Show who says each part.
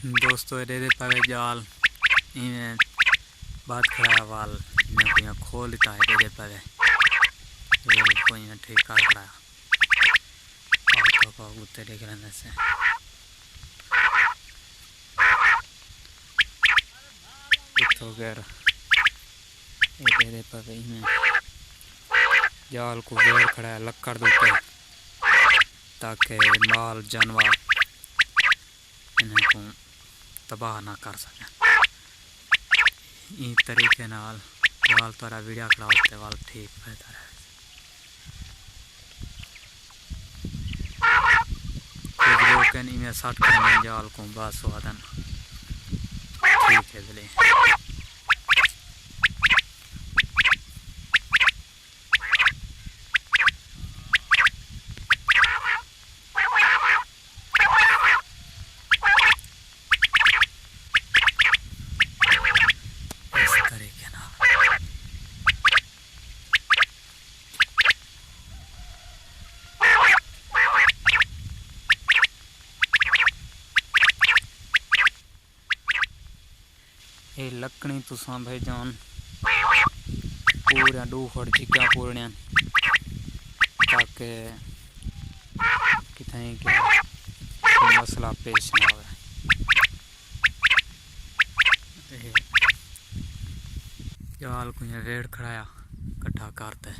Speaker 1: दोस्तों दे पावे जाल इन्हें बात खड़ा वाल इन्हें को यहाँ खोल देता है दे पावे रेल को यहाँ ठीक कर रहा और तो उतरे देख रहे से तो गैर ये दे पावे इन्हें जाल को वेड़ खड़ा है लक्कड़ देते ताकि माल जानवर इन्हें को तबाह ना कर सके। इस तरीके नाल जाल तोरा वीडियो खड़ा होते वाल ठीक बेहतर है। कुछ लोग इन्हें 60 करने जाल को बस वादन ठीक है दिले ये लकड़ी तुसा भाई जान पूरा डूखड़ चिक्का पूर्णिया ताकि कितने के मसला पेश ना हो। जाल को यहाँ रेड़ खड़ाया कट्ठा करते